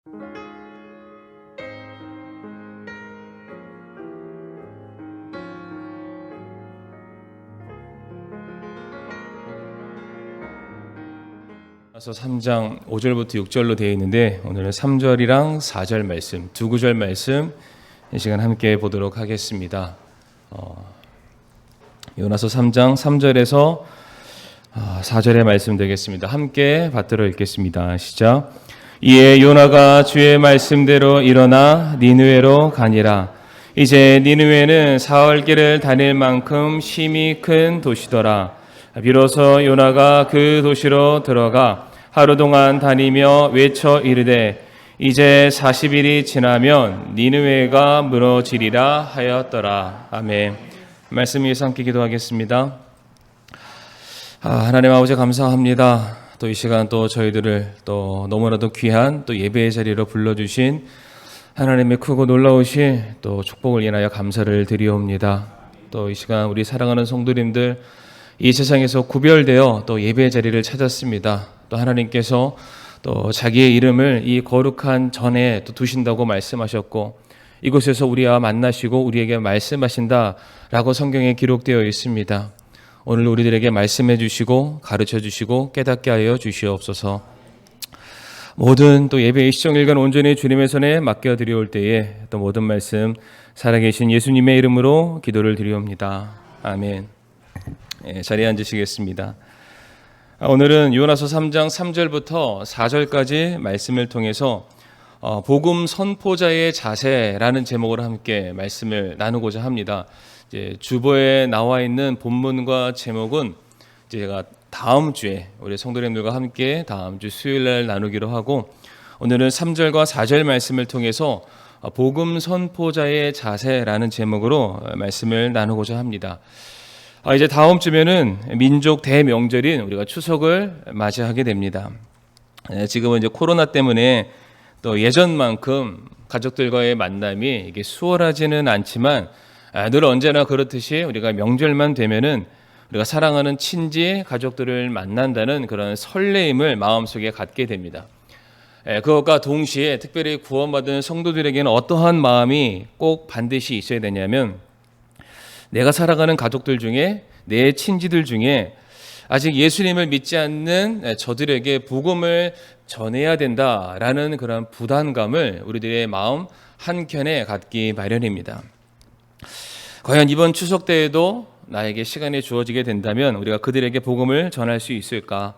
요나서 3장 5절부터 6절로 되어 있는데 오늘은 3절이랑 4절 말씀, 두 구절 말씀 이 시간 함께 보도록 하겠습니다. 요나서 3장 3절에서 4절의 말씀 되겠습니다. 함께 받들어 읽겠습니다. 시작. 이에 요나가 주의 말씀대로 일어나 니느웨로 가니라. 이제 니느웨는 사흘길을 다닐 만큼 심히 큰 도시더라. 비로소 요나가 그 도시로 들어가 하루 동안 다니며 외쳐 이르되 이제 40일이 지나면 니느웨가 무너지리라 하였더라. 아멘. 말씀 위해서 함께 기도하겠습니다. 하나님 아버지 감사합니다. 또 이 시간 또 저희들을 또 너무나도 귀한 또 예배의 자리로 불러주신 하나님의 크고 놀라우신 또 축복을 인하여 감사를 드리옵니다. 또 이 시간 우리 사랑하는 성도님들 이 세상에서 구별되어 또 예배의 자리를 찾았습니다. 또 하나님께서 또 자기의 이름을 이 거룩한 전에 또 두신다고 말씀하셨고 이곳에서 우리와 만나시고 우리에게 말씀하신다라고 성경에 기록되어 있습니다. 오늘 우리들에게 말씀해 주시고 가르쳐 주시고 깨닫게 하여 주시옵소서. 모든 또 예배의 시정일간 온전히 주님의 손에 맡겨드리올 때에 또 모든 말씀 살아계신 예수님의 이름으로 기도를 드리옵니다. 아멘. 자리에 앉으시겠습니다. 오늘은 요나서 3장 3절부터 4절까지 말씀을 통해서 복음 선포자의 자세라는 제목으로 함께 말씀을 나누고자 합니다. 이제 주보에 나와 있는 본문과 제목은 제가 다음 주에 우리 성도님들과 함께 다음 주 수요일 날 나누기로 하고 오늘은 3절과 4절 말씀을 통해서 복음 선포자의 자세라는 제목으로 말씀을 나누고자 합니다. 이제 다음 주면은 민족 대명절인 우리가 추석을 맞이하게 됩니다. 지금은 이제 코로나 때문에 또 예전만큼 가족들과의 만남이 이게 수월하지는 않지만 늘 언제나 그렇듯이 우리가 명절만 되면은 우리가 사랑하는 친지 가족들을 만난다는 그런 설레임을 마음속에 갖게 됩니다. 그것과 동시에 특별히 구원받은 성도들에게는 어떠한 마음이 꼭 반드시 있어야 되냐면 내가 살아가는 가족들 중에 내 친지들 중에 아직 예수님을 믿지 않는 저들에게 복음을 전해야 된다라는 그런 부담감을 우리들의 마음 한켠에 갖기 마련입니다. 과연 이번 추석 때에도 나에게 시간이 주어지게 된다면 우리가 그들에게 복음을 전할 수 있을까?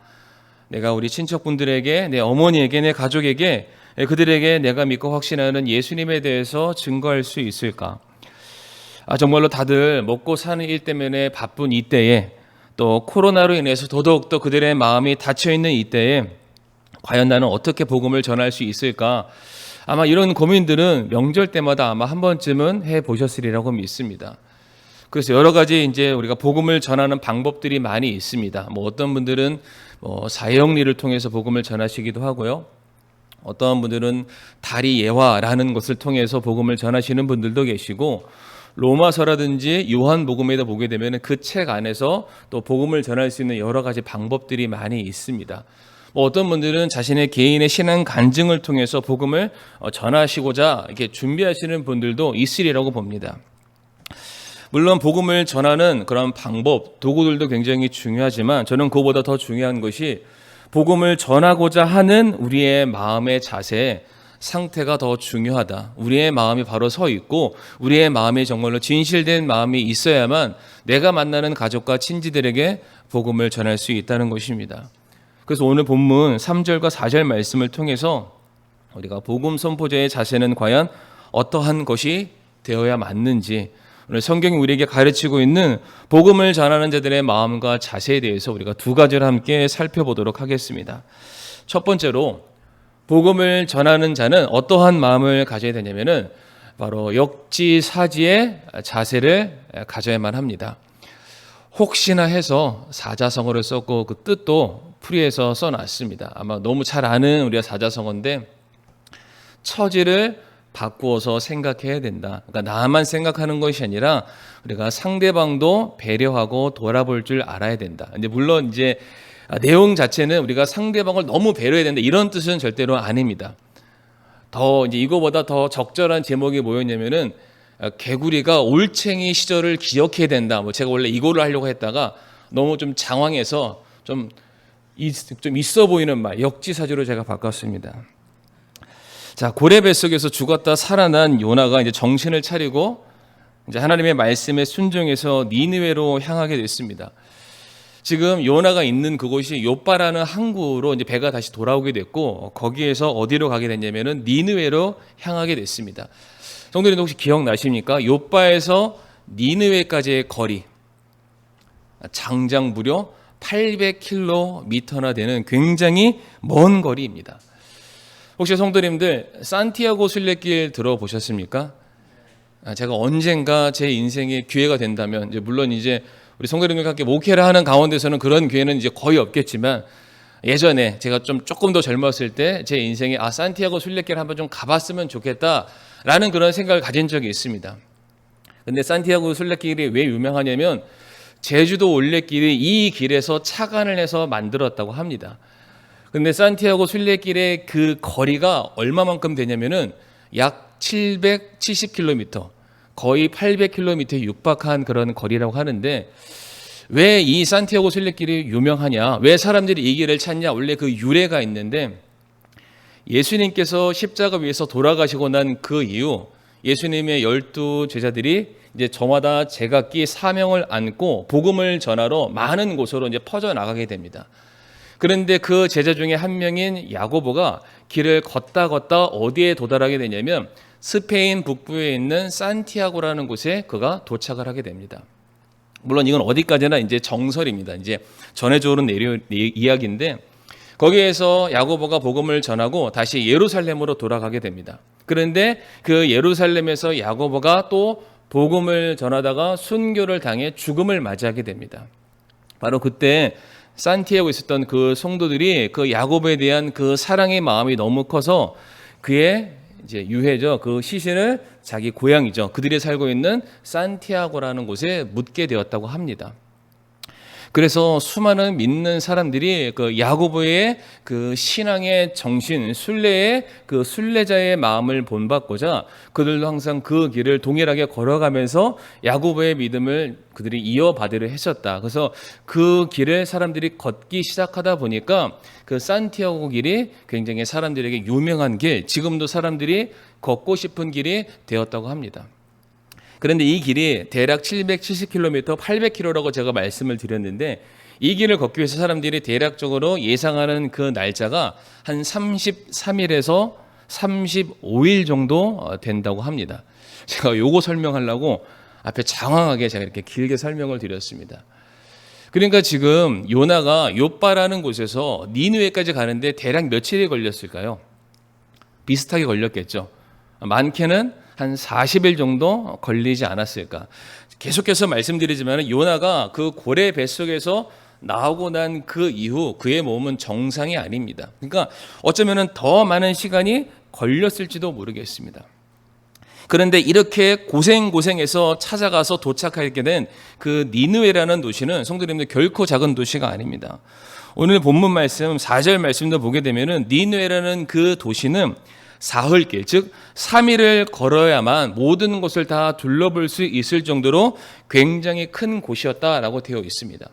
내가 우리 친척분들에게, 내 어머니에게, 내 가족에게 그들에게 내가 믿고 확신하는 예수님에 대해서 증거할 수 있을까? 정말로 다들 먹고 사는 일 때문에 바쁜 이때에 또 코로나로 인해서 더더욱더 그들의 마음이 닫혀있는 이때에 과연 나는 어떻게 복음을 전할 수 있을까? 아마 이런 고민들은 명절 때마다 아마 한 번쯤은 해보셨으리라고 믿습니다. 그래서 여러 가지 이제 우리가 복음을 전하는 방법들이 많이 있습니다. 어떤 분들은 사형리를 통해서 복음을 전하시기도 하고요. 어떤 분들은 다리 예화라는 것을 통해서 복음을 전하시는 분들도 계시고 로마서라든지 요한복음에도 보게 되면 그 책 안에서 또 복음을 전할 수 있는 여러 가지 방법들이 많이 있습니다. 어떤 분들은 자신의 개인의 신앙 간증을 통해서 복음을 전하시고자 이렇게 준비하시는 분들도 있으리라고 봅니다. 물론 복음을 전하는 그런 방법, 도구들도 굉장히 중요하지만 저는 그보다 더 중요한 것이 복음을 전하고자 하는 우리의 마음의 자세, 상태가 더 중요하다. 우리의 마음이 바로 서 있고 우리의 마음이 정말로 진실된 마음이 있어야만 내가 만나는 가족과 친지들에게 복음을 전할 수 있다는 것입니다. 그래서 오늘 본문 3절과 4절 말씀을 통해서 우리가 복음 선포자의 자세는 과연 어떠한 것이 되어야 맞는지 오늘 성경이 우리에게 가르치고 있는 복음을 전하는 자들의 마음과 자세에 대해서 우리가 두 가지를 함께 살펴보도록 하겠습니다. 첫 번째로 복음을 전하는 자는 어떠한 마음을 가져야 되냐면은 바로 역지사지의 자세를 가져야만 합니다. 혹시나 해서 사자성어를 썼고 그 뜻도 풀이해서 써놨습니다. 아마 너무 잘 아는 우리가 사자성어인데 처지를 바꾸어서 생각해야 된다. 그러니까 나만 생각하는 것이 아니라 우리가 상대방도 배려하고 돌아볼 줄 알아야 된다. 근데 물론 이제 내용 자체는 우리가 상대방을 너무 배려해야 된다 이런 뜻은 절대로 아닙니다. 더 이제 이거보다 더 적절한 제목이 뭐였냐면은 개구리가 올챙이 시절을 기억해야 된다. 뭐 제가 원래 이거를 하려고 했다가 너무 좀 장황해서 좀 있어 보이는 말, 역지사지로 제가 바꿨습니다. 자, 고래 뱃속에서 죽었다 살아난 요나가 이제 정신을 차리고 이제 하나님의 말씀에 순종해서 니느웨로 향하게 됐습니다. 지금 요나가 있는 그곳이 요빠라는 항구로 이제 배가 다시 돌아오게 됐고, 거기에서 어디로 가게 됐냐면은 니느웨로 향하게 됐습니다. 성도님들 혹시 기억나십니까? 요빠에서 니느웨까지의 거리, 장장 무려 800km나 되는 굉장히 먼 거리입니다. 혹시 성도님들 산티아고 순례길 들어보셨습니까? 제가 언젠가 제 인생에 기회가 된다면, 물론 이제 우리 성도님들과 함께 목회를 하는 가운데서는 그런 기회는 이제 거의 없겠지만, 예전에 제가 조금 더 젊었을 때 제 인생에 산티아고 순례길 한번 좀 가봤으면 좋겠다라는 그런 생각을 가진 적이 있습니다. 근데 산티아고 순례길이 왜 유명하냐면 제주도 올레길이 이 길에서 착안을 해서 만들었다고 합니다. 근데 산티아고 순례길의 그 거리가 얼마만큼 되냐면은 약 770km, 거의 800km에 육박한 그런 거리라고 하는데, 왜 이 산티아고 순례길이 유명하냐, 왜 사람들이 이 길을 찾냐, 원래 그 유래가 있는데, 예수님께서 십자가 위에서 돌아가시고 난 그 이후 예수님의 12 제자들이 이제 저마다 제각기 사명을 안고 복음을 전하러 많은 곳으로 이제 퍼져 나가게 됩니다. 그런데 그 제자 중에 한 명인 야고보가 길을 걷다 어디에 도달하게 되냐면 스페인 북부에 있는 산티아고라는 곳에 그가 도착을 하게 됩니다. 물론 이건 어디까지나 이제 정설입니다. 이제 전해져 오는 이야기인데, 거기에서 야고보가 복음을 전하고 다시 예루살렘으로 돌아가게 됩니다. 그런데 그 예루살렘에서 야고보가 또 복음을 전하다가 순교를 당해 죽음을 맞이하게 됩니다. 바로 그때 산티아고에 있었던 그 성도들이 그 야고보에 대한 그 사랑의 마음이 너무 커서 그의 이제 유해죠, 그 시신을 자기 고향이죠, 그들이 살고 있는 산티아고라는 곳에 묻게 되었다고 합니다. 그래서 수많은 믿는 사람들이 그 야고보의 그 신앙의 정신, 순례의 그 순례자의 마음을 본받고자 그들도 항상 그 길을 동일하게 걸어가면서 야고보의 믿음을 그들이 이어받으려 했었다. 그래서 그 길을 사람들이 걷기 시작하다 보니까 그 산티아고 길이 굉장히 사람들에게 유명한 길, 지금도 사람들이 걷고 싶은 길이 되었다고 합니다. 그런데 이 길이 대략 770km, 800km라고 제가 말씀을 드렸는데, 이 길을 걷기 위해서 사람들이 대략적으로 예상하는 그 날짜가 한 33일에서 35일 정도 된다고 합니다. 제가 요거 설명하려고 앞에 장황하게 제가 이렇게 길게 설명을 드렸습니다. 그러니까 지금 요나가 요빠라는 곳에서 니느웨까지 가는데 대략 며칠이 걸렸을까요? 비슷하게 걸렸겠죠. 많게는 한 40일 정도 걸리지 않았을까. 계속해서 말씀드리지만 요나가 그 고래 뱃속에서 나오고 난 그 이후 그의 몸은 정상이 아닙니다. 그러니까 어쩌면 더 많은 시간이 걸렸을지도 모르겠습니다. 그런데 이렇게 고생해서 찾아가서 도착하게 된 그 니느웨라는 도시는 성도님들 결코 작은 도시가 아닙니다. 오늘 본문 말씀 4절 말씀도 보게 되면은 니느웨라는 그 도시는 사흘길, 즉 3일을 걸어야만 모든 곳을 다 둘러볼 수 있을 정도로 굉장히 큰 곳이었다라고 되어 있습니다.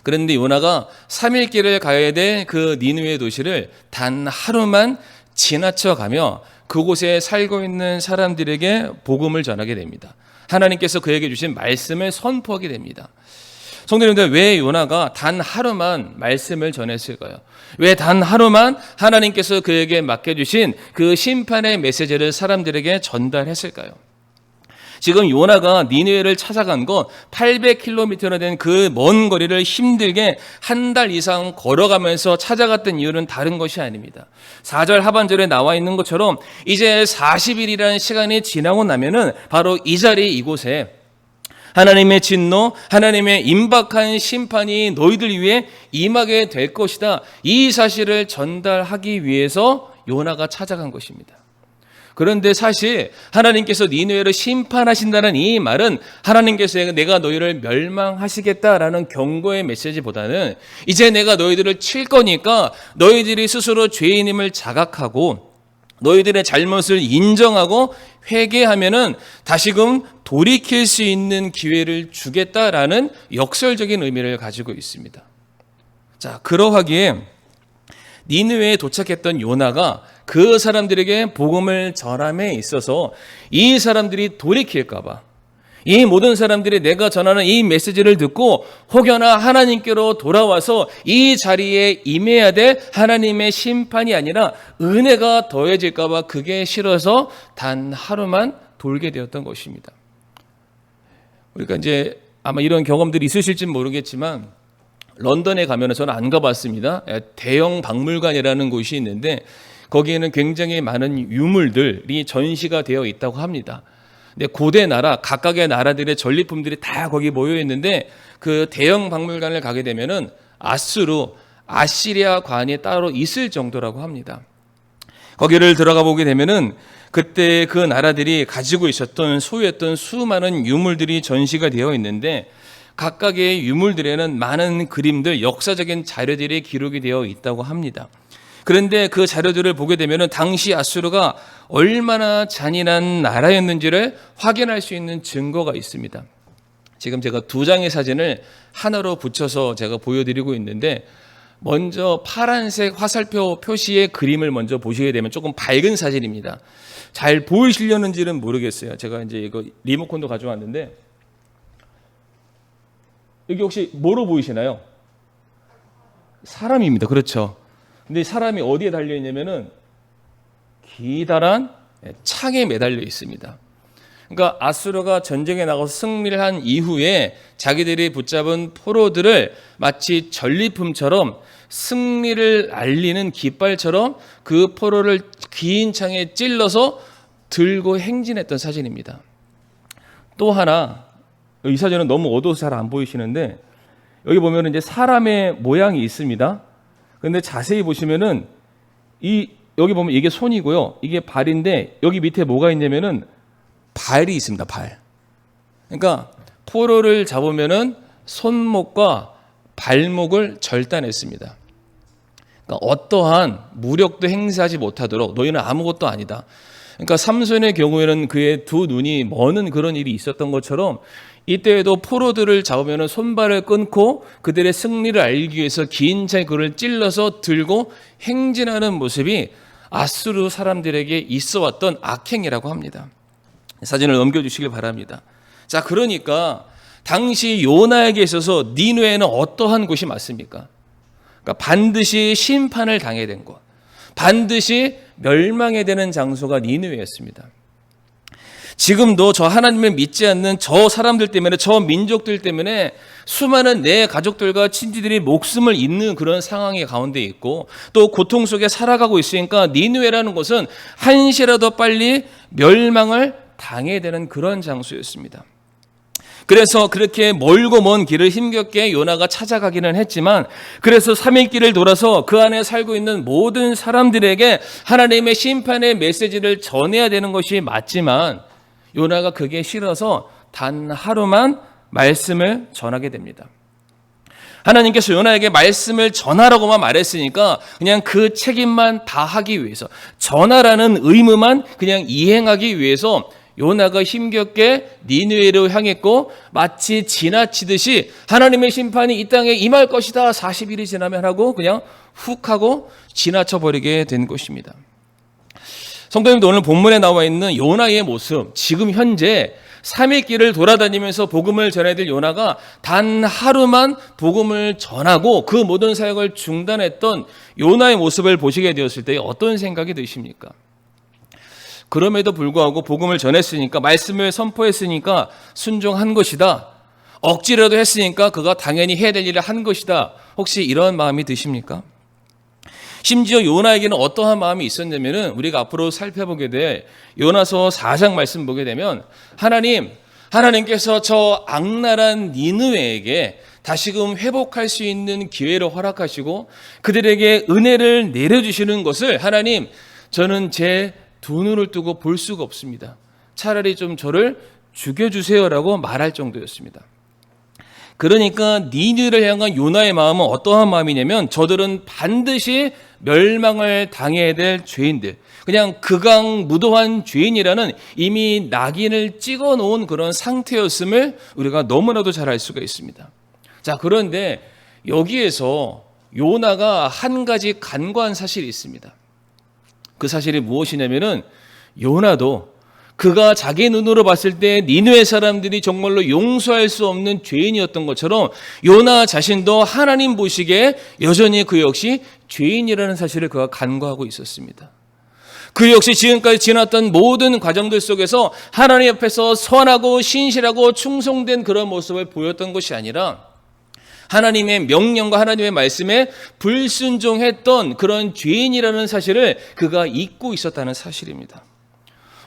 그런데 요나가 3일 길을 가야 될 그 니느웨 도시를 단 하루만 지나쳐가며 그곳에 살고 있는 사람들에게 복음을 전하게 됩니다. 하나님께서 그에게 주신 말씀을 선포하게 됩니다. 성도님들, 왜 요나가 단 하루만 말씀을 전했을까요? 왜 단 하루만 하나님께서 그에게 맡겨주신 그 심판의 메시지를 사람들에게 전달했을까요? 지금 요나가 니느웨를 찾아간 건 800km나 된 그 먼 거리를 힘들게 한 달 이상 걸어가면서 찾아갔던 이유는 다른 것이 아닙니다. 4절 하반절에 나와 있는 것처럼 이제 40일이라는 시간이 지나고 나면은 바로 이 자리 이곳에 하나님의 진노, 하나님의 임박한 심판이 너희들 위해 임하게 될 것이다. 이 사실을 전달하기 위해서 요나가 찾아간 것입니다. 그런데 사실 하나님께서 니느웨를 심판하신다는 이 말은 하나님께서 내가 너희를 멸망하시겠다라는 경고의 메시지보다는 이제 내가 너희들을 칠 거니까 너희들이 스스로 죄인임을 자각하고 너희들의 잘못을 인정하고 회개하면은 다시금 돌이킬 수 있는 기회를 주겠다라는 역설적인 의미를 가지고 있습니다. 자, 그러하기에 니느웨에 도착했던 요나가 그 사람들에게 복음을 전함에 있어서 이 사람들이 돌이킬까 봐, 이 모든 사람들이 내가 전하는 이 메시지를 듣고 혹여나 하나님께로 돌아와서 이 자리에 임해야 될 하나님의 심판이 아니라 은혜가 더해질까 봐 그게 싫어서 단 하루만 돌게 되었던 것입니다. 우리가 이제 아마 이런 경험들이 있으실지 모르겠지만 런던에 가면 저는 안 가봤습니다. 대형 박물관이라는 곳이 있는데 거기에는 굉장히 많은 유물들이 전시가 되어 있다고 합니다. 근데 고대 나라, 각각의 나라들의 전리품들이 다 거기 모여 있는데 그 대형 박물관을 가게 되면은 아시리아 관이 따로 있을 정도라고 합니다. 거기를 들어가 보게 되면은 그때 그 나라들이 가지고 있었던 소유했던 수많은 유물들이 전시가 되어 있는데 각각의 유물들에는 많은 그림들, 역사적인 자료들이 기록이 되어 있다고 합니다. 그런데 그 자료들을 보게 되면 당시 아수르가 얼마나 잔인한 나라였는지를 확인할 수 있는 증거가 있습니다. 지금 제가 두 장의 사진을 하나로 붙여서 제가 보여드리고 있는데 먼저 파란색 화살표 표시의 그림을 먼저 보시게 되면 조금 밝은 사진입니다. 잘 보이시려는지는 모르겠어요. 제가 이제 이거 리모컨도 가져왔는데 여기 혹시 뭐로 보이시나요? 사람입니다. 그렇죠. 근데 사람이 어디에 달려 있냐면은 기다란 창에 매달려 있습니다. 그러니까 아수르가 전쟁에 나가서 승리를 한 이후에 자기들이 붙잡은 포로들을 마치 전리품처럼 승리를 알리는 깃발처럼 그 포로를 긴 창에 찔러서 들고 행진했던 사진입니다. 또 하나, 이 사진은 너무 어두워서 잘 안 보이시는데 여기 보면 이제 사람의 모양이 있습니다. 근데 자세히 보시면은 여기 보면 이게 손이고요. 이게 발인데 여기 밑에 뭐가 있냐면은 발이 있습니다. 발. 그러니까 포로를 잡으면은 손목과 발목을 절단했습니다. 그러니까 어떠한 무력도 행사하지 못하도록 너희는 아무것도 아니다. 그러니까 삼손의 경우에는 그의 두 눈이 머는 그런 일이 있었던 것처럼 이때에도 포로들을 잡으면 손발을 끊고 그들의 승리를 알기 위해서 긴 창에 그를 찔러서 들고 행진하는 모습이 아수르 사람들에게 있어왔던 악행이라고 합니다. 사진을 넘겨주시길 바랍니다. 자, 그러니까 당시 요나에게 있어서 니느웨는 어떠한 곳이 맞습니까? 그러니까 반드시 심판을 당해야 된 곳, 반드시 멸망해야 되는 장소가 니느웨였습니다. 지금도 저 하나님을 믿지 않는 저 사람들 때문에, 저 민족들 때문에 수많은 내 가족들과 친지들이 목숨을 잃는 그런 상황의 가운데 있고 또 고통 속에 살아가고 있으니까 니느웨라는 곳은 한시라도 빨리 멸망을 당해야 되는 그런 장소였습니다. 그래서 그렇게 멀고 먼 길을 힘겹게 요나가 찾아가기는 했지만 그래서 3일 길을 돌아서 그 안에 살고 있는 모든 사람들에게 하나님의 심판의 메시지를 전해야 되는 것이 맞지만 요나가 그게 싫어서 단 하루만 말씀을 전하게 됩니다. 하나님께서 요나에게 말씀을 전하라고만 말했으니까 그냥 그 책임만 다하기 위해서, 전하라는 의무만 그냥 이행하기 위해서 요나가 힘겹게 니느웨로 향했고 마치 지나치듯이 하나님의 심판이 이 땅에 임할 것이다 40일이 지나면 하고 그냥 훅 하고 지나쳐버리게 된 것입니다. 성도님도 오늘 본문에 나와 있는 요나의 모습, 지금 현재 3일 길을 돌아다니면서 복음을 전해야 될 요나가 단 하루만 복음을 전하고 그 모든 사역을 중단했던 요나의 모습을 보시게 되었을 때 어떤 생각이 드십니까? 그럼에도 불구하고 복음을 전했으니까, 말씀을 선포했으니까 순종한 것이다. 억지라도 했으니까 그가 당연히 해야 될 일을 한 것이다. 혹시 이런 마음이 드십니까? 심지어 요나에게는 어떠한 마음이 있었냐면은 우리가 앞으로 살펴보게 될 요나서 4장 말씀 보게 되면 하나님께서 저 악랄한 니느웨에게 다시금 회복할 수 있는 기회를 허락하시고 그들에게 은혜를 내려주시는 것을 하나님, 저는 제 두 눈을 뜨고 볼 수가 없습니다. 차라리 좀 저를 죽여주세요라고 말할 정도였습니다. 그러니까 니느웨를 향한 요나의 마음은 어떠한 마음이냐면 저들은 반드시 멸망을 당해야 될 죄인들, 그냥 극악무도한 죄인이라는 이미 낙인을 찍어 놓은 그런 상태였음을 우리가 너무나도 잘 알 수가 있습니다. 자, 그런데 여기에서 요나가 한 가지 간과한 사실이 있습니다. 그 사실이 무엇이냐면은 요나도 그가 자기 눈으로 봤을 때 니느웨 사람들이 정말로 용서할 수 없는 죄인이었던 것처럼 요나 자신도 하나님 보시기에 여전히 그 역시 죄인이라는 사실을 그가 간과하고 있었습니다. 그 역시 지금까지 지났던 모든 과정들 속에서 하나님 앞에서 선하고 신실하고 충성된 그런 모습을 보였던 것이 아니라 하나님의 명령과 하나님의 말씀에 불순종했던 그런 죄인이라는 사실을 그가 잊고 있었다는 사실입니다.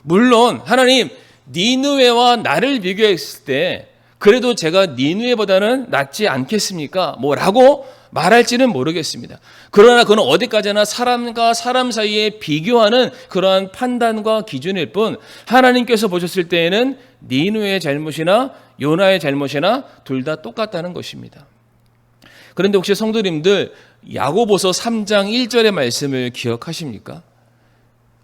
물론 하나님 니느웨와 나를 비교했을 때 그래도 제가 니느웨보다는 낫지 않겠습니까? 라고 말할지는 모르겠습니다. 그러나 그는 어디까지나 사람과 사람 사이에 비교하는 그러한 판단과 기준일 뿐 하나님께서 보셨을 때에는 니느웨의 잘못이나 요나의 잘못이나 둘 다 똑같다는 것입니다. 그런데 혹시 성도님들 야고보서 3장 1절의 말씀을 기억하십니까?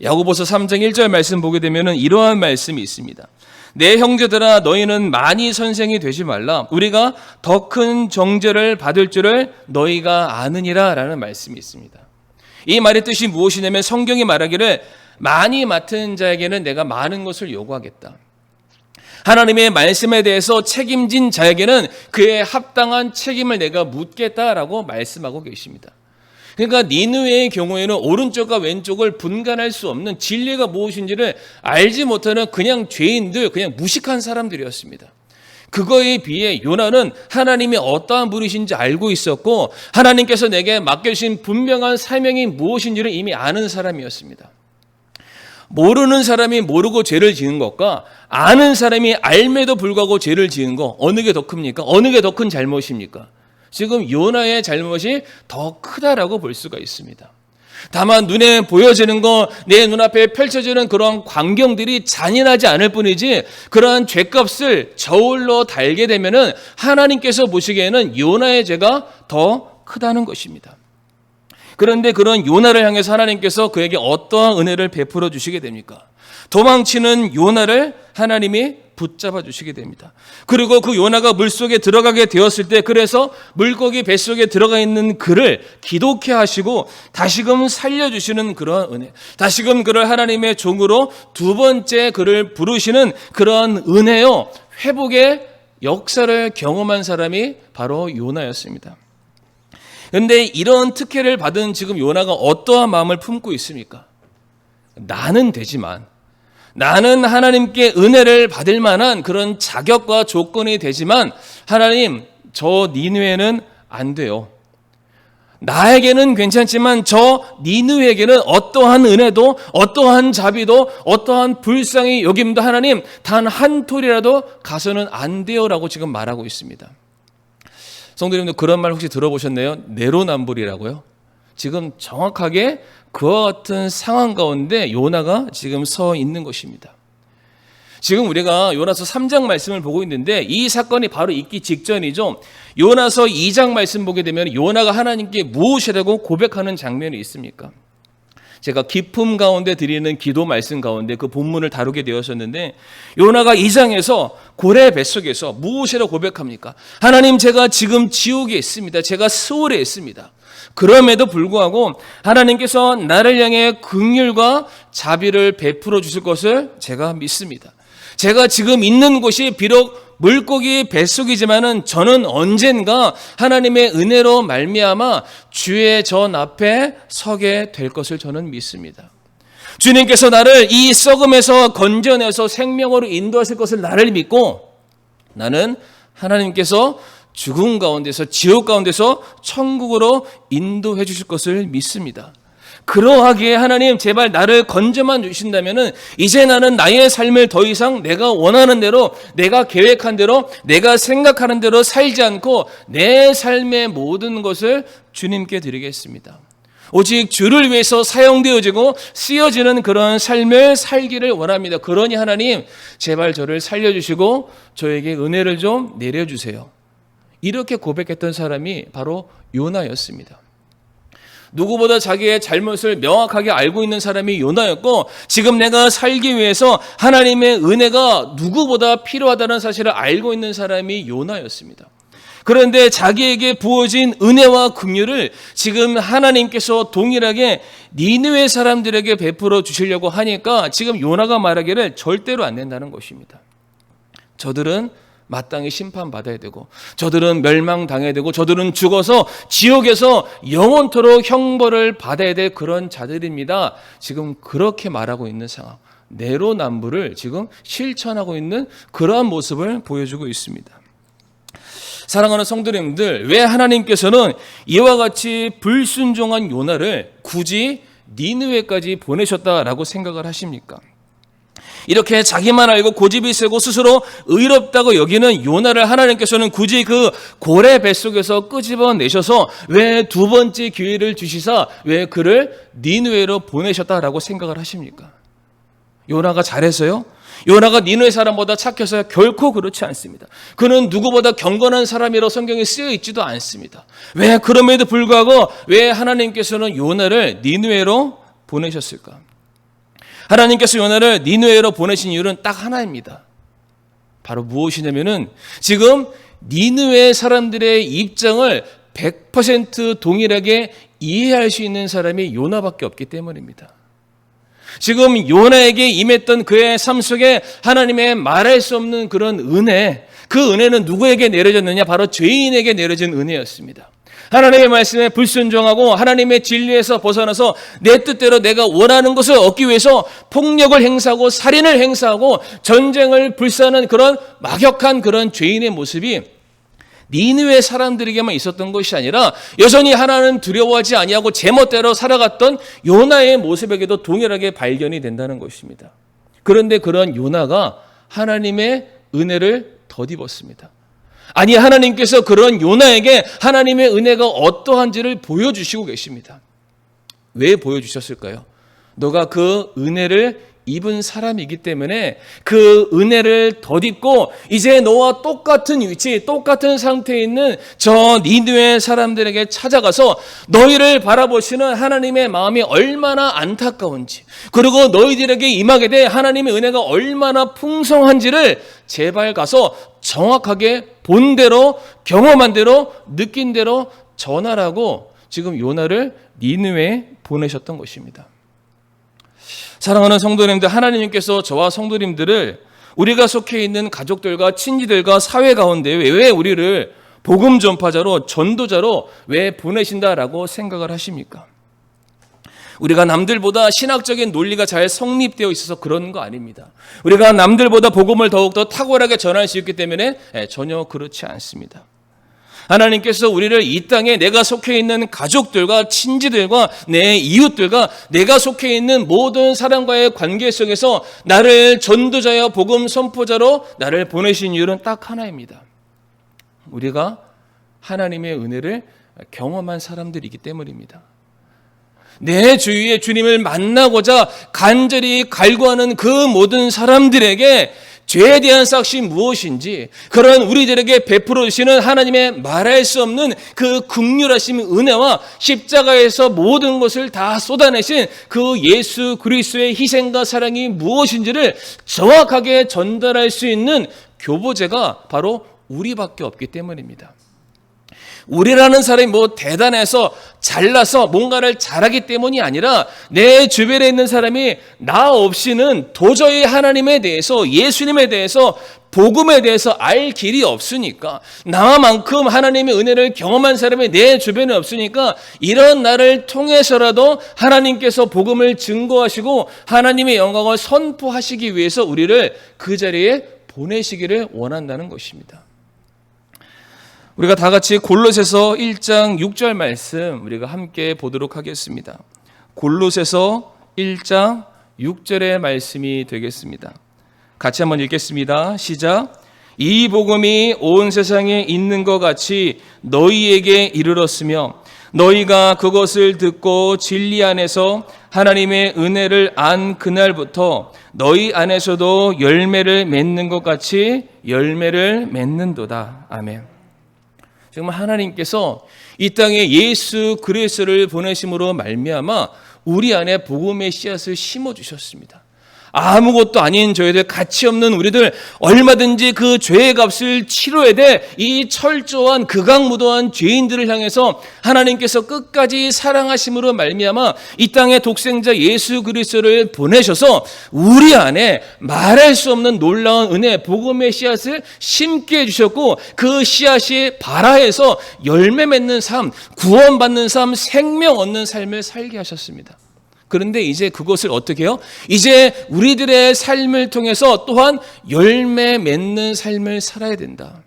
야고보서 3장 1절 말씀 보게 되면 이러한 말씀이 있습니다. 내 형제들아 너희는 많이 선생이 되지 말라. 우리가 더 큰 정죄를 받을 줄을 너희가 아느니라 라는 말씀이 있습니다. 이 말의 뜻이 무엇이냐면 성경이 말하기를 많이 맡은 자에게는 내가 많은 것을 요구하겠다. 하나님의 말씀에 대해서 책임진 자에게는 그에 합당한 책임을 내가 묻겠다라고 말씀하고 계십니다. 그러니까 니느웨의 경우에는 오른쪽과 왼쪽을 분간할 수 없는 진리가 무엇인지를 알지 못하는 그냥 죄인들, 그냥 무식한 사람들이었습니다. 그거에 비해 요나는 하나님이 어떠한 분이신지 알고 있었고 하나님께서 내게 맡겨주신 분명한 사명이 무엇인지를 이미 아는 사람이었습니다. 모르는 사람이 모르고 죄를 지은 것과 아는 사람이 알매도 불구하고 죄를 지은 것, 어느 게 더 큽니까? 어느 게 더 큰 잘못입니까? 지금 요나의 잘못이 더 크다라고 볼 수가 있습니다. 다만 눈에 보여지는 거, 내 눈앞에 펼쳐지는 그런 광경들이 잔인하지 않을 뿐이지 그러한 죄값을 저울로 달게 되면은 하나님께서 보시기에는 요나의 죄가 더 크다는 것입니다. 그런데 그런 요나를 향해서 하나님께서 그에게 어떠한 은혜를 베풀어 주시게 됩니까? 도망치는 요나를 하나님이 붙잡아 주시게 됩니다. 그리고 그 요나가 물속에 들어가게 되었을 때 그래서 물고기 뱃속에 들어가 있는 그를 기독케 하시고 다시금 살려주시는 그러한 은혜, 다시금 그를 하나님의 종으로 두 번째 그를 부르시는 그러한 은혜요, 회복의 역사를 경험한 사람이 바로 요나였습니다. 그런데 이런 특혜를 받은 지금 요나가 어떠한 마음을 품고 있습니까? 나는 되지만, 나는 하나님께 은혜를 받을 만한 그런 자격과 조건이 되지만 하나님, 저 니느웨는 안 돼요. 나에게는 괜찮지만 저 니느웨에게는 어떠한 은혜도 어떠한 자비도 어떠한 불쌍히 여김도 하나님 단 한 톨이라도 가서는 안 돼요라고 지금 말하고 있습니다. 성도님들 그런 말 혹시 들어보셨나요? 내로남불이라고요? 지금 정확하게 그와 같은 상황 가운데 요나가 지금 서 있는 것입니다. 지금 우리가 요나서 3장 말씀을 보고 있는데 이 사건이 바로 있기 직전이죠. 요나서 2장 말씀 보게 되면 요나가 하나님께 무엇이라고 고백하는 장면이 있습니까? 제가 기품 가운데 드리는 기도 말씀 가운데 그 본문을 다루게 되었었는데 요나가 2장에서 고래 뱃속에서 무엇이라고 고백합니까? 하나님, 제가 지금 지옥에 있습니다. 제가 스올에 있습니다. 그럼에도 불구하고 하나님께서 나를 향해 긍휼과 자비를 베풀어 주실 것을 제가 믿습니다. 제가 지금 있는 곳이 비록 물고기 뱃속이지만은 저는 언젠가 하나님의 은혜로 말미암아 주의 전 앞에 서게 될 것을 저는 믿습니다. 주님께서 나를 이 썩음에서 건져내서 생명으로 인도하실 것을 나를 믿고 나는 하나님께서 죽음 가운데서 지옥 가운데서 천국으로 인도해 주실 것을 믿습니다. 그러하기에 하나님 제발 나를 건져만 주신다면은 이제 나는 나의 삶을 더 이상 내가 원하는 대로, 내가 계획한 대로, 내가 생각하는 대로 살지 않고 내 삶의 모든 것을 주님께 드리겠습니다. 오직 주를 위해서 사용되어지고 쓰여지는 그런 삶을 살기를 원합니다. 그러니 하나님 제발 저를 살려주시고 저에게 은혜를 좀 내려주세요. 이렇게 고백했던 사람이 바로 요나였습니다. 누구보다 자기의 잘못을 명확하게 알고 있는 사람이 요나였고, 지금 내가 살기 위해서 하나님의 은혜가 누구보다 필요하다는 사실을 알고 있는 사람이 요나였습니다. 그런데 자기에게 부어진 은혜와 긍휼을 지금 하나님께서 동일하게 니느웨 사람들에게 베풀어 주시려고 하니까 지금 요나가 말하기를 절대로 안 된다는 것입니다. 저들은 마땅히 심판받아야 되고, 저들은 멸망당해야 되고, 저들은 죽어서 지옥에서 영원토록 형벌을 받아야 될 그런 자들입니다. 지금 그렇게 말하고 있는 상황, 내로남불을 지금 실천하고 있는 그러한 모습을 보여주고 있습니다. 사랑하는 성도님들, 왜 하나님께서는 이와 같이 불순종한 요나를 굳이 니느웨까지 보내셨다라고 생각을 하십니까? 이렇게 자기만 알고 고집이 세고 스스로 의롭다고 여기는 요나를 하나님께서는 굳이 그 고래 뱃속에서 끄집어내셔서 왜 두 번째 기회를 주시사 왜 그를 니느웨로 보내셨다라고 생각을 하십니까? 요나가 잘해서요? 요나가 니느웨 사람보다 착해서요? 결코 그렇지 않습니다. 그는 누구보다 경건한 사람이라고 성경에 쓰여 있지도 않습니다. 왜 그럼에도 불구하고 왜 하나님께서는 요나를 니느웨로 보내셨을까? 하나님께서 요나를 니느웨로 보내신 이유는 딱 하나입니다. 바로 무엇이냐면은 지금 니느웨 사람들의 입장을 100% 동일하게 이해할 수 있는 사람이 요나밖에 없기 때문입니다. 지금 요나에게 임했던 그의 삶 속에 하나님의 말할 수 없는 그런 은혜, 그 은혜는 누구에게 내려졌느냐? 바로 죄인에게 내려진 은혜였습니다. 하나님의 말씀에 불순종하고 하나님의 진리에서 벗어나서 내 뜻대로 내가 원하는 것을 얻기 위해서 폭력을 행사하고 살인을 행사하고 전쟁을 불사하는 그런 막역한 그런 죄인의 모습이 니느웨 사람들에게만 있었던 것이 아니라 여전히 하나님 두려워하지 아니하고 제멋대로 살아갔던 요나의 모습에게도 동일하게 발견이 된다는 것입니다. 그런데 그런 요나가 하나님의 은혜를 덧입었습니다. 아니, 하나님께서 그런 요나에게 하나님의 은혜가 어떠한지를 보여주시고 계십니다. 왜 보여주셨을까요? 너가 그 은혜를 입은 사람이기 때문에 그 은혜를 덧입고 이제 너와 똑같은 위치, 똑같은 상태에 있는 저 니느웨 사람들에게 찾아가서 너희를 바라보시는 하나님의 마음이 얼마나 안타까운지, 그리고 너희들에게 임하게 될 하나님의 은혜가 얼마나 풍성한지를 제발 가서 정확하게 본 대로, 경험한 대로, 느낀 대로 전하라고 지금 요나를 니느웨에 보내셨던 것입니다. 사랑하는 성도님들, 하나님께서 저와 성도님들을 우리가 속해 있는 가족들과 친지들과 사회 가운데 왜 우리를 복음 전파자로, 전도자로 왜 보내신다라고 생각을 하십니까? 우리가 남들보다 신학적인 논리가 잘 성립되어 있어서 그런 거 아닙니다. 우리가 남들보다 복음을 더욱더 탁월하게 전할 수 있기 때문에 전혀 그렇지 않습니다. 하나님께서 우리를 이 땅에 내가 속해 있는 가족들과 친지들과 내 이웃들과 내가 속해 있는 모든 사람과의 관계 속에서 나를 전도자여 복음 선포자로 나를 보내신 이유는 딱 하나입니다. 우리가 하나님의 은혜를 경험한 사람들이기 때문입니다. 내 주위에 주님을 만나고자 간절히 갈구하는 그 모든 사람들에게 죄에 대한 삭시 무엇인지, 그런 우리들에게 베풀어 주시는 하나님의 말할 수 없는 그 긍휼하심, 은혜와 십자가에서 모든 것을 다 쏟아내신 그 예수 그리스도의 희생과 사랑이 무엇인지를 정확하게 전달할 수 있는 교보제가 바로 우리밖에 없기 때문입니다. 우리라는 사람이 뭐 대단해서 잘나서 뭔가를 잘하기 때문이 아니라 내 주변에 있는 사람이 나 없이는 도저히 하나님에 대해서, 예수님에 대해서, 복음에 대해서 알 길이 없으니까, 나만큼 하나님의 은혜를 경험한 사람이 내 주변에 없으니까 이런 나를 통해서라도 하나님께서 복음을 증거하시고 하나님의 영광을 선포하시기 위해서 우리를 그 자리에 보내시기를 원한다는 것입니다. 우리가 다 같이 골로새서 1장 6절 말씀 우리가 함께 보도록 하겠습니다. 골로새서 1장 6절의 말씀이 되겠습니다. 같이 한번 읽겠습니다. 시작. 이 복음이 온 세상에 있는 것 같이 너희에게 이르렀으며 너희가 그것을 듣고 진리 안에서 하나님의 은혜를 안 그날부터 너희 안에서도 열매를 맺는 것 같이 열매를 맺는도다. 아멘. 정말 하나님께서 이 땅에 예수 그리스도를 보내심으로 말미암아 우리 안에 복음의 씨앗을 심어 주셨습니다. 아무것도 아닌 저희들, 가치 없는 우리들, 얼마든지 그 죄의 값을 치러야 돼 이 철저한 극악무도한 죄인들을 향해서 하나님께서 끝까지 사랑하심으로 말미암아 이 땅의 독생자 예수 그리스도를 보내셔서 우리 안에 말할 수 없는 놀라운 은혜, 복음의 씨앗을 심게 해주셨고, 그 씨앗이 발아해서 열매 맺는 삶, 구원받는 삶, 생명 얻는 삶을 살게 하셨습니다. 그런데 이제 그것을 어떻게 해요? 이제 우리들의 삶을 통해서 또한 열매 맺는 삶을 살아야 된다.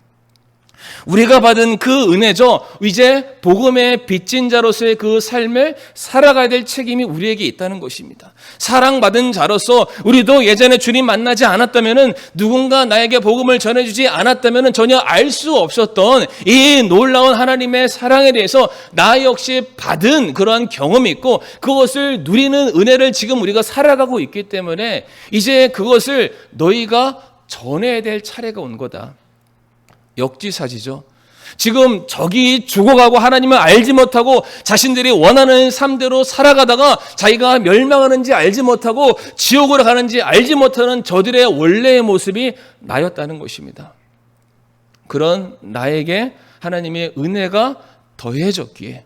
우리가 받은 그 은혜죠. 이제 복음의 빚진 자로서의 그 삶을 살아가야 될 책임이 우리에게 있다는 것입니다. 사랑받은 자로서 우리도 예전에 주님 만나지 않았다면은, 누군가 나에게 복음을 전해주지 않았다면은 전혀 알 수 없었던 이 놀라운 하나님의 사랑에 대해서 나 역시 받은 그러한 경험이 있고, 그것을 누리는 은혜를 지금 우리가 살아가고 있기 때문에 이제 그것을 너희가 전해야 될 차례가 온 거다. 역지사지죠. 지금 저기 죽어가고 하나님을 알지 못하고 자신들이 원하는 삶대로 살아가다가 자기가 멸망하는지 알지 못하고 지옥으로 가는지 알지 못하는 저들의 원래의 모습이 나였다는 것입니다. 그런 나에게 하나님의 은혜가 더해졌기에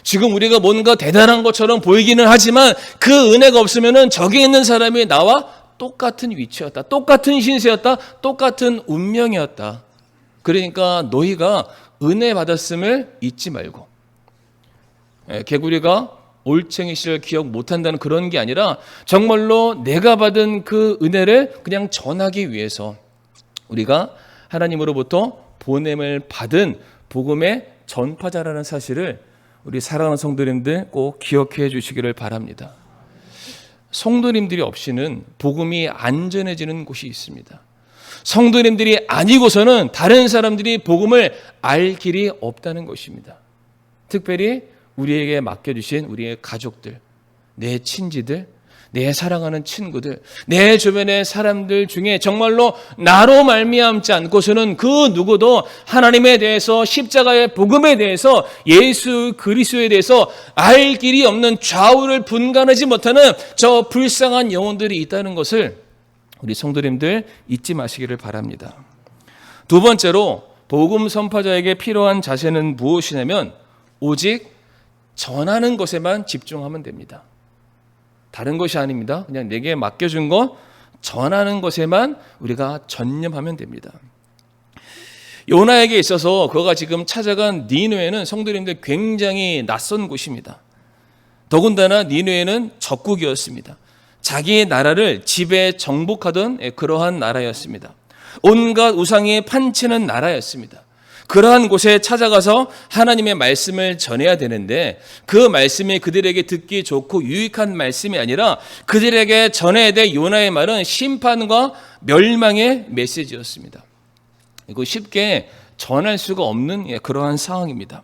지금 우리가 뭔가 대단한 것처럼 보이기는 하지만 그 은혜가 없으면은 저기 있는 사람이 나와 똑같은 위치였다. 똑같은 신세였다. 똑같은 운명이었다. 그러니까 너희가 은혜 받았음을 잊지 말고, 개구리가 올챙이 시절 기억 못한다는 그런 게 아니라 정말로 내가 받은 그 은혜를 그냥 전하기 위해서 우리가 하나님으로부터 보냄을 받은 복음의 전파자라는 사실을 우리 사랑하는 성도님들 꼭 기억해 주시기를 바랍니다. 성도님들이 없이는 복음이 안전해지는 곳이 있습니다. 성도님들이 아니고서는 다른 사람들이 복음을 알 길이 없다는 것입니다. 특별히 우리에게 맡겨주신 우리의 가족들, 내 친지들, 내 사랑하는 친구들, 내 주변의 사람들 중에 정말로 나로 말미암지 않고서는 그 누구도 하나님에 대해서, 십자가의 복음에 대해서, 예수 그리스도에 대해서 알 길이 없는, 좌우를 분간하지 못하는 저 불쌍한 영혼들이 있다는 것을 우리 성도님들 잊지 마시기를 바랍니다. 두 번째로 복음 선파자에게 필요한 자세는 무엇이냐면 오직 전하는 것에만 집중하면 됩니다. 다른 것이 아닙니다. 그냥 내게 맡겨준 것 전하는 것에만 우리가 전념하면 됩니다. 요나에게 있어서 그가 지금 찾아간 니느웨는 성도님들 굉장히 낯선 곳입니다. 더군다나 니느웨는 적국이었습니다. 자기의 나라를 지배 정복하던 그러한 나라였습니다. 온갖 우상이 판치는 나라였습니다. 그러한 곳에 찾아가서 하나님의 말씀을 전해야 되는데 그 말씀이 그들에게 듣기 좋고 유익한 말씀이 아니라 그들에게 전해야 될 요나의 말은 심판과 멸망의 메시지였습니다. 이거 쉽게 전할 수가 없는 그러한 상황입니다.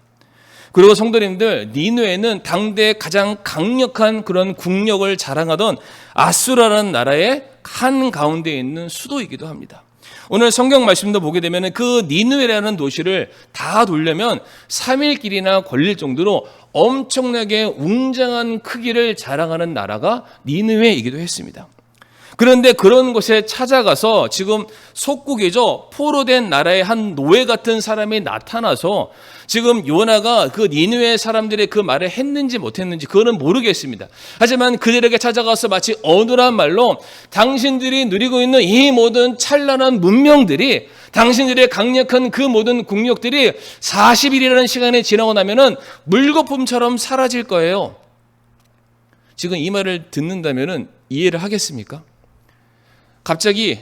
그리고 성도님들, 니느웨는 당대 가장 강력한 그런 국력을 자랑하던 아수라라는 나라의 한 가운데 있는 수도이기도 합니다. 오늘 성경 말씀도 보게 되면 그 니느웨라는 도시를 다 돌려면 3일 길이나 걸릴 정도로 엄청나게 웅장한 크기를 자랑하는 나라가 니느웨이기도 했습니다. 그런데 그런 곳에 찾아가서 지금 속국이죠. 포로된 나라의 한 노예 같은 사람이 나타나서 지금 요나가 그 니느웨 사람들의 그 말을 했는지 못했는지 그거는 모르겠습니다. 하지만 그들에게 찾아가서 마치 어눌한 말로 당신들이 누리고 있는 이 모든 찬란한 문명들이, 당신들의 강력한 그 모든 국력들이 40일이라는 시간이 지나고 나면은 물거품처럼 사라질 거예요. 지금 이 말을 듣는다면은 이해를 하겠습니까? 갑자기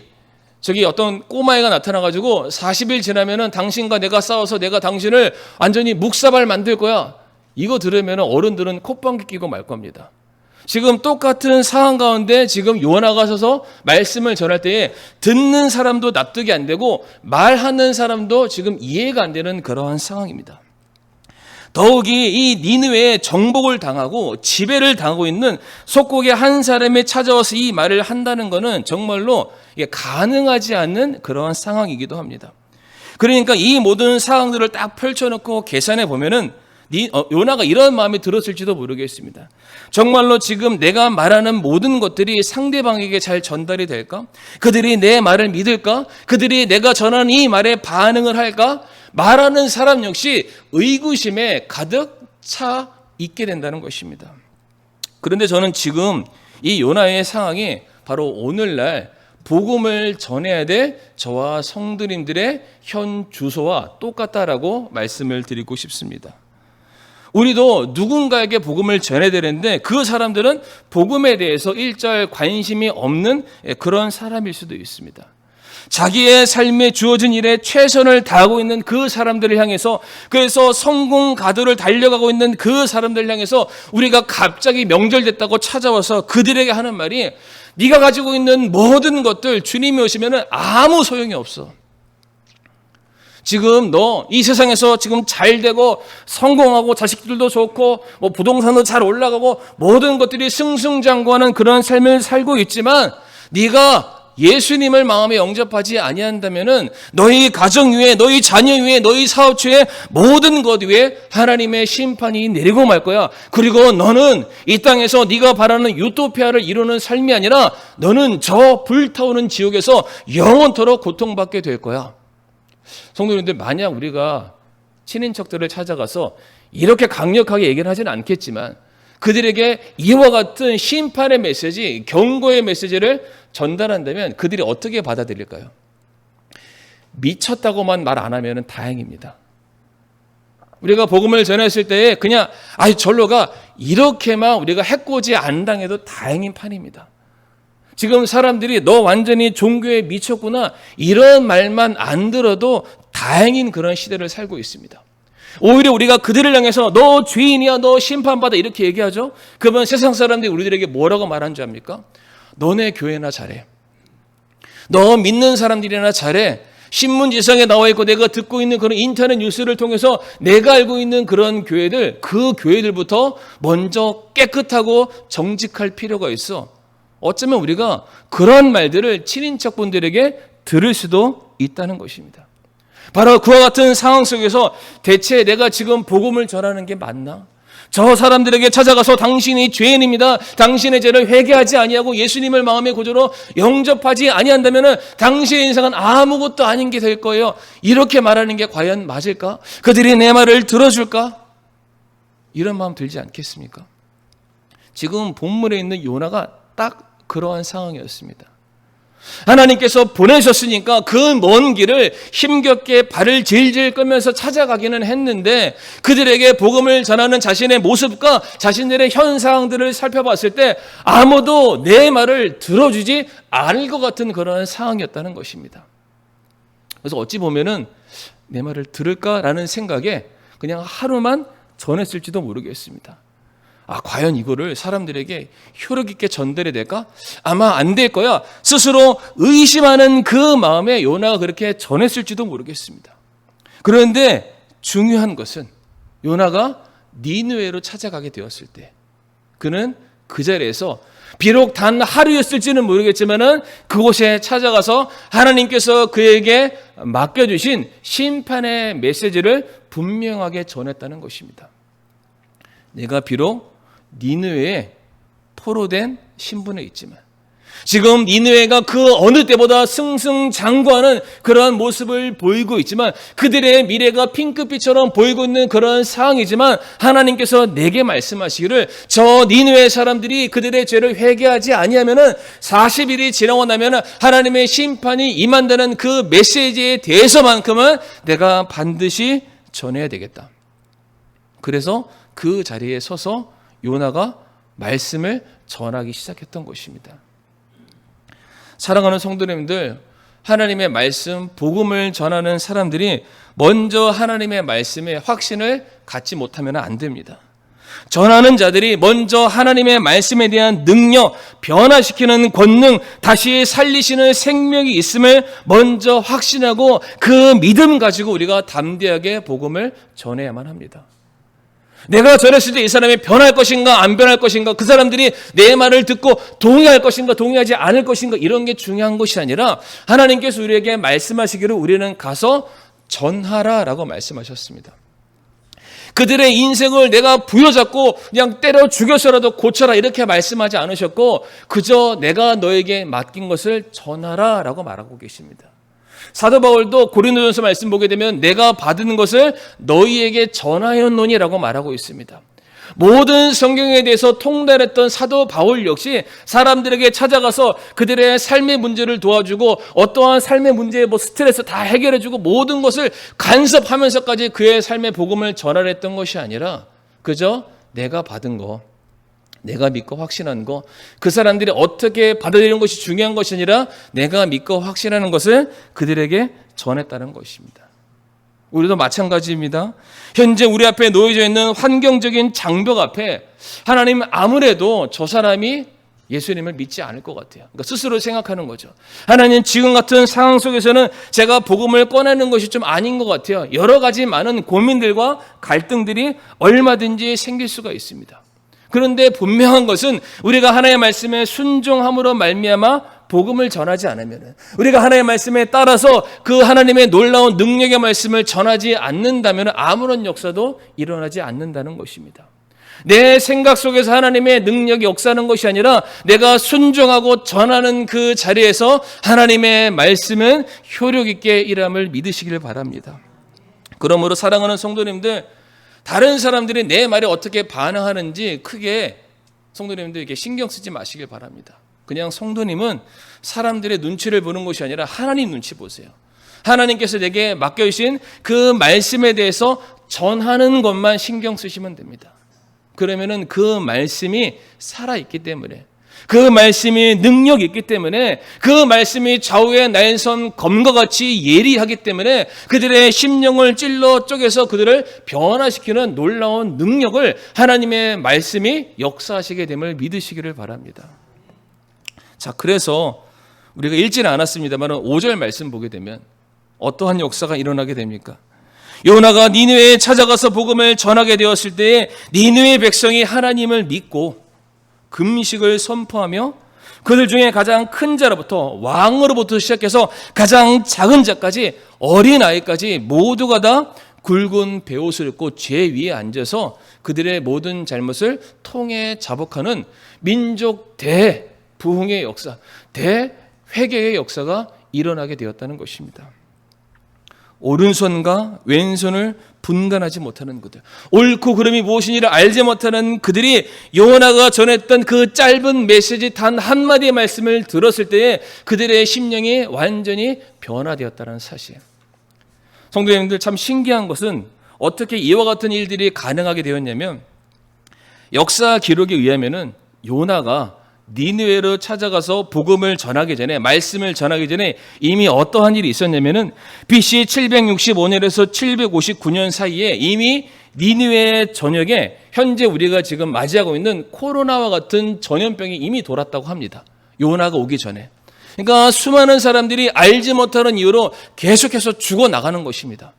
저기 어떤 꼬마애가 나타나가지고 40일 지나면은 당신과 내가 싸워서 내가 당신을 완전히 묵사발 만들 거야. 이거 들으면 어른들은 콧방귀 끼고 말 겁니다. 지금 똑같은 상황 가운데 지금 요나가 서서 말씀을 전할 때에 듣는 사람도 납득이 안 되고 말하는 사람도 지금 이해가 안 되는 그러한 상황입니다. 더욱이 이 니느웨에 정복을 당하고 지배를 당하고 있는 속국의 한 사람이 찾아와서 이 말을 한다는 것은 정말로 이게 가능하지 않는 그러한 상황이기도 합니다. 그러니까 이 모든 상황들을 딱 펼쳐놓고 계산해 보면은 요나가 이런 마음이 들었을지도 모르겠습니다. 정말로 지금 내가 말하는 모든 것들이 상대방에게 잘 전달이 될까? 그들이 내 말을 믿을까? 그들이 내가 전하는 이 말에 반응을 할까? 말하는 사람 역시 의구심에 가득 차 있게 된다는 것입니다. 그런데 저는 지금 이 요나의 상황이 바로 오늘날 복음을 전해야 될 저와 성도님들의 현 주소와 똑같다라고 말씀을 드리고 싶습니다. 우리도 누군가에게 복음을 전해야 되는데 그 사람들은 복음에 대해서 일절 관심이 없는 그런 사람일 수도 있습니다. 자기의 삶에 주어진 일에 최선을 다하고 있는 그 사람들을 향해서, 그래서 성공 가도를 달려가고 있는 그 사람들을 향해서 우리가 갑자기 명절됐다고 찾아와서 그들에게 하는 말이, 네가 가지고 있는 모든 것들 주님이 오시면 아무 소용이 없어. 지금 너 이 세상에서 지금 잘 되고 성공하고 자식들도 좋고 뭐 부동산도 잘 올라가고 모든 것들이 승승장구하는 그런 삶을 살고 있지만, 네가 예수님을 마음에 영접하지 아니한다면은 너희 가정 위에, 너희 자녀 위에, 너희 사업 위에, 모든 것 위에 하나님의 심판이 내리고 말 거야. 그리고 너는 이 땅에서 네가 바라는 유토피아를 이루는 삶이 아니라 너는 저 불타오는 지옥에서 영원토록 고통받게 될 거야. 성도님들, 만약 우리가 친인척들을 찾아가서 이렇게 강력하게 얘기를 하지는 않겠지만 그들에게 이와 같은 심판의 메시지, 경고의 메시지를 전달한다면 그들이 어떻게 받아들일까요? 미쳤다고만 말 안 하면 다행입니다. 우리가 복음을 전했을 때에 그냥 절로 가, 이렇게만 우리가 해코지 안 당해도 다행인 판입니다. 지금 사람들이 너 완전히 종교에 미쳤구나, 이런 말만 안 들어도 다행인 그런 시대를 살고 있습니다. 오히려 우리가 그들을 향해서 너 죄인이야, 너 심판받아, 이렇게 얘기하죠. 그러면 세상 사람들이 우리들에게 뭐라고 말한 줄 압니까? 너네 교회나 잘해, 너 믿는 사람들이나 잘해, 신문지상에 나와 있고 내가 듣고 있는 그런 인터넷 뉴스를 통해서 내가 알고 있는 그런 교회들, 그 교회들부터 먼저 깨끗하고 정직할 필요가 있어. 어쩌면 우리가 그런 말들을 친인척분들에게 들을 수도 있다는 것입니다. 바로 그와 같은 상황 속에서 대체 내가 지금 복음을 전하는 게 맞나? 저 사람들에게 찾아가서 당신이 죄인입니다, 당신의 죄를 회개하지 아니하고 예수님을 마음의 구주로 영접하지 아니한다면 당신의 인생은 아무것도 아닌 게 될 거예요, 이렇게 말하는 게 과연 맞을까? 그들이 내 말을 들어줄까? 이런 마음 들지 않겠습니까? 지금 본문에 있는 요나가 딱 그러한 상황이었습니다. 하나님께서 보내셨으니까 그 먼 길을 힘겹게 발을 질질 끌면서 찾아가기는 했는데 그들에게 복음을 전하는 자신의 모습과 자신들의 현 상황들을 살펴봤을 때 아무도 내 말을 들어주지 않을 것 같은 그런 상황이었다는 것입니다. 그래서 어찌 보면은 내 말을 들을까라는 생각에 그냥 하루만 전했을지도 모르겠습니다. 과연 이거를 사람들에게 효력 있게 전달이 될까? 아마 안 될 거야. 스스로 의심하는 그 마음에 요나가 그렇게 전했을지도 모르겠습니다. 그런데 중요한 것은 요나가 니느웨로 찾아가게 되었을 때 그는 그 자리에서 비록 단 하루였을지는 모르겠지만은 그곳에 찾아가서 하나님께서 그에게 맡겨주신 심판의 메시지를 분명하게 전했다는 것입니다. 내가 비록 니느웨에 포로된 신분에 있지만 지금 니느웨가 그 어느 때보다 승승장구하는 그러한 모습을 보이고 있지만 그들의 미래가 핑크빛처럼 보이고 있는 그런 상황이지만 하나님께서 내게 말씀하시기를 저 니느웨 사람들이 그들의 죄를 회개하지 아니하면은 40일이 지나고 나면 하나님의 심판이 임한다는 그 메시지에 대해서만큼은 내가 반드시 전해야 되겠다. 그래서 그 자리에 서서 요나가 말씀을 전하기 시작했던 것입니다. 사랑하는 성도님들, 하나님의 말씀, 복음을 전하는 사람들이 먼저 하나님의 말씀에 확신을 갖지 못하면 안 됩니다. 전하는 자들이 먼저 하나님의 말씀에 대한 능력, 변화시키는 권능, 다시 살리시는 생명이 있음을 먼저 확신하고 그 믿음 가지고 우리가 담대하게 복음을 전해야만 합니다. 내가 전했을 때 이 사람이 변할 것인가 안 변할 것인가, 그 사람들이 내 말을 듣고 동의할 것인가 동의하지 않을 것인가, 이런 게 중요한 것이 아니라 하나님께서 우리에게 말씀하시기를 우리는 가서 전하라라고 말씀하셨습니다. 그들의 인생을 내가 부여잡고 그냥 때려 죽여서라도 고쳐라 이렇게 말씀하지 않으셨고 그저 내가 너에게 맡긴 것을 전하라라고 말하고 계십니다. 사도 바울도 고린도전서 말씀 보게 되면 내가 받은 것을 너희에게 전하였노니라고 말하고 있습니다. 모든 성경에 대해서 통달했던 사도 바울 역시 사람들에게 찾아가서 그들의 삶의 문제를 도와주고 어떠한 삶의 문제의 스트레스 다 해결해주고 모든 것을 간섭하면서까지 그의 삶의 복음을 전하랬던 것이 아니라 그저 내가 받은 거, 내가 믿고 확신한 거, 그 사람들이 어떻게 받아들이는 것이 중요한 것이 아니라 내가 믿고 확신하는 것을 그들에게 전했다는 것입니다. 우리도 마찬가지입니다. 현재 우리 앞에 놓여져 있는 환경적인 장벽 앞에 하나님은 아무래도 저 사람이 예수님을 믿지 않을 것 같아요. 그러니까 스스로 생각하는 거죠. 하나님 지금 같은 상황 속에서는 제가 복음을 꺼내는 것이 좀 아닌 것 같아요. 여러 가지 많은 고민들과 갈등들이 얼마든지 생길 수가 있습니다. 그런데 분명한 것은 우리가 하나님의 말씀에 순종함으로 말미암아 복음을 전하지 않으면, 우리가 하나님의 말씀에 따라서 그 하나님의 놀라운 능력의 말씀을 전하지 않는다면 아무런 역사도 일어나지 않는다는 것입니다. 내 생각 속에서 하나님의 능력이 역사하는 것이 아니라 내가 순종하고 전하는 그 자리에서 하나님의 말씀은 효력 있게 일함을 믿으시길 바랍니다. 그러므로 사랑하는 성도님들, 다른 사람들이 내 말에 어떻게 반응하는지 크게 성도님들에게 신경 쓰지 마시길 바랍니다. 그냥 성도님은 사람들의 눈치를 보는 것이 아니라 하나님 눈치 보세요. 하나님께서 내게 맡겨주신 그 말씀에 대해서 전하는 것만 신경 쓰시면 됩니다. 그러면은 그 말씀이 살아있기 때문에, 그 말씀이 능력이 있기 때문에, 그 말씀이 좌우의 날선 검과 같이 예리하기 때문에 그들의 심령을 찔러 쪼개서 그들을 변화시키는 놀라운 능력을 하나님의 말씀이 역사하시게 됨을 믿으시기를 바랍니다. 자, 그래서 우리가 읽지는 않았습니다만 5절 말씀 보게 되면 어떠한 역사가 일어나게 됩니까? 요나가 니느웨에 찾아가서 복음을 전하게 되었을 때에 니느웨 백성이 하나님을 믿고 금식을 선포하며 그들 중에 가장 큰 자로부터 왕으로부터 시작해서 가장 작은 자까지 어린아이까지 모두가 다 굵은 베옷을 입고 죄 위에 앉아서 그들의 모든 잘못을 통해 자복하는 민족 대부흥의 역사, 대회개의 역사가 일어나게 되었다는 것입니다. 오른손과 왼손을 분간하지 못하는 그들, 옳고 그름이 무엇인지를 알지 못하는 그들이 요나가 전했던 그 짧은 메시지 단 한마디의 말씀을 들었을 때에 그들의 심령이 완전히 변화되었다는 사실. 성도님들, 참 신기한 것은 어떻게 이와 같은 일들이 가능하게 되었냐면, 역사 기록에 의하면은 요나가 니느웨로 찾아가서 복음을 전하기 전에, 말씀을 전하기 전에 이미 어떠한 일이 있었냐면은 BC 765년에서 759년 사이에 이미 니느웨 전역에 현재 우리가 지금 맞이하고 있는 코로나와 같은 전염병이 이미 돌았다고 합니다. 요나가 오기 전에. 그러니까 수많은 사람들이 알지 못하는 이유로 계속해서 죽어나가는 것입니다.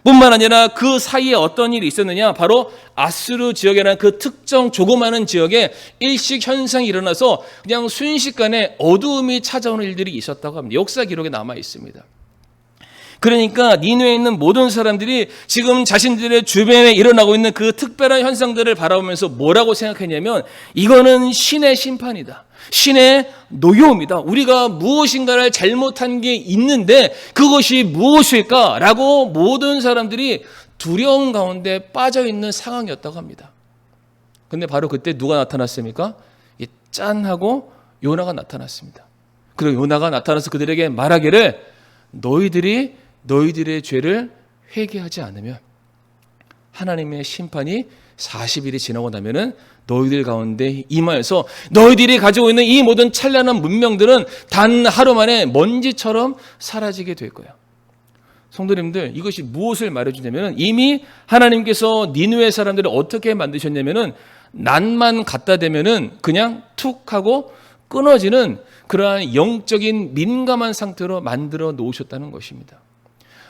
뿐만 아니라 그 사이에 어떤 일이 있었느냐, 바로 아수르 지역이라는 그 특정 조그마한 지역에 일식 현상이 일어나서 그냥 순식간에 어두움이 찾아오는 일들이 있었다고 합니다. 역사 기록에 남아 있습니다. 그러니까 니느웨에 있는 모든 사람들이 지금 자신들의 주변에 일어나고 있는 그 특별한 현상들을 바라보면서 뭐라고 생각했냐면, 이거는 신의 심판이다, 신의 노여움이다, 우리가 무엇인가를 잘못한 게 있는데 그것이 무엇일까라고 모든 사람들이 두려움 가운데 빠져있는 상황이었다고 합니다. 근데 바로 그때 누가 나타났습니까? 짠 하고 요나가 나타났습니다. 그리고 요나가 나타나서 그들에게 말하기를, 너희들이 너희들의 죄를 회개하지 않으면 하나님의 심판이 40일이 지나고 나면은 너희들 가운데 임하여서 너희들이 가지고 있는 이 모든 찬란한 문명들은 단 하루 만에 먼지처럼 사라지게 될 거예요. 성도님들, 이것이 무엇을 말해주냐면, 이미 하나님께서 니느웨 사람들을 어떻게 만드셨냐면은 낮만 갖다 대면은 그냥 툭 하고 끊어지는 그러한 영적인 민감한 상태로 만들어 놓으셨다는 것입니다.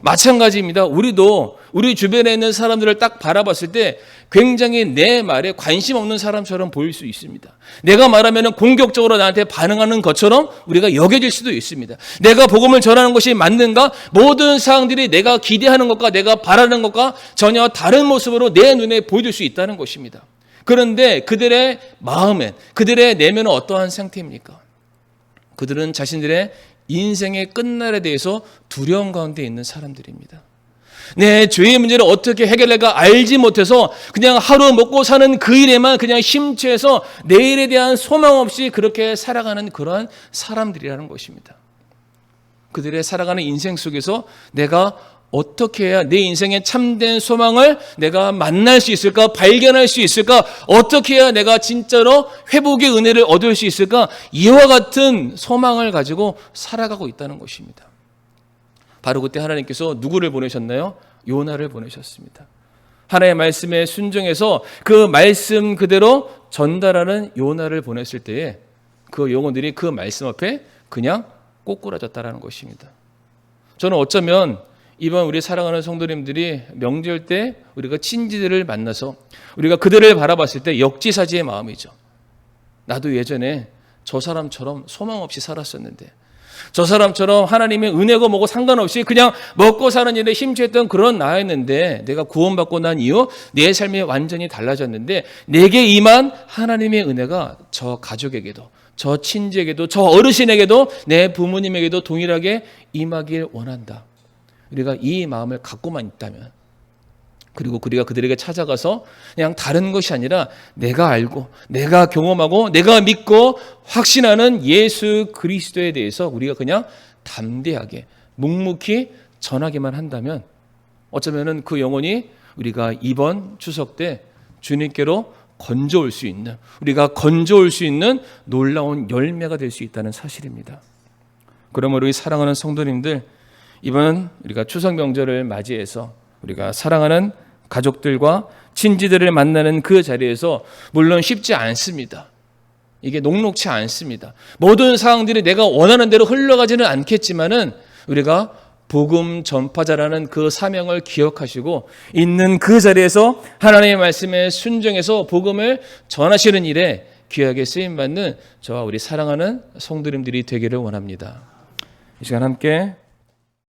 마찬가지입니다. 우리도 우리 주변에 있는 사람들을 딱 바라봤을 때 굉장히 내 말에 관심 없는 사람처럼 보일 수 있습니다. 내가 말하면 공격적으로 나한테 반응하는 것처럼 우리가 여겨질 수도 있습니다. 내가 복음을 전하는 것이 맞는가? 모든 사람들이 내가 기대하는 것과 내가 바라는 것과 전혀 다른 모습으로 내 눈에 보여줄 수 있다는 것입니다. 그런데 그들의 마음엔, 그들의 내면은 어떠한 상태입니까? 그들은 자신들의 인생의 끝날에 대해서 두려움 가운데 있는 사람들입니다. 내 죄의 문제를 어떻게 해결할까 알지 못해서 그냥 하루 먹고 사는 그 일에만 그냥 심취해서 내일에 대한 소망 없이 그렇게 살아가는 그러한 사람들이라는 것입니다. 그들의 살아가는 인생 속에서 내가 어떻게 해야 내 인생의 참된 소망을 내가 만날 수 있을까? 발견할 수 있을까? 어떻게 해야 내가 진짜로 회복의 은혜를 얻을 수 있을까? 이와 같은 소망을 가지고 살아가고 있다는 것입니다. 바로 그때 하나님께서 누구를 보내셨나요? 요나를 보내셨습니다. 하나님의 말씀에 순종해서 그 말씀 그대로 전달하는 요나를 보냈을 때에 그 영혼들이 그 말씀 앞에 그냥 꼬꾸라졌다는 것입니다. 저는 어쩌면 이번 우리 사랑하는 성도님들이 명절 때 우리가 친지들을 만나서 우리가 그들을 바라봤을 때 역지사지의 마음이죠. 나도 예전에 저 사람처럼 소망 없이 살았었는데, 저 사람처럼 하나님의 은혜고 뭐고 상관없이 그냥 먹고 사는 일에 심취했던 그런 나였는데, 내가 구원받고 난 이후 내 삶이 완전히 달라졌는데, 내게 임한 하나님의 은혜가 저 가족에게도, 저 친지에게도, 저 어르신에게도, 내 부모님에게도 동일하게 임하길 원한다. 우리가 이 마음을 갖고만 있다면, 그리고 우리가 그들에게 찾아가서 그냥 다른 것이 아니라 내가 알고 내가 경험하고 내가 믿고 확신하는 예수 그리스도에 대해서 우리가 그냥 담대하게 묵묵히 전하기만 한다면, 어쩌면은 그 영혼이 우리가 이번 추석 때 주님께로 건져올 수 있는, 우리가 건져올 수 있는 놀라운 열매가 될 수 있다는 사실입니다. 그러므로 우리 사랑하는 성도님들, 이번 우리가 추석 명절을 맞이해서 우리가 사랑하는 가족들과 친지들을 만나는 그 자리에서 물론 쉽지 않습니다. 이게 녹록치 않습니다. 모든 상황들이 내가 원하는 대로 흘러가지는 않겠지만은 우리가 복음 전파자라는 그 사명을 기억하시고 있는 그 자리에서 하나님의 말씀에 순종해서 복음을 전하시는 일에 귀하게 쓰임받는 저와 우리 사랑하는 성도님들이 되기를 원합니다. 이 시간 함께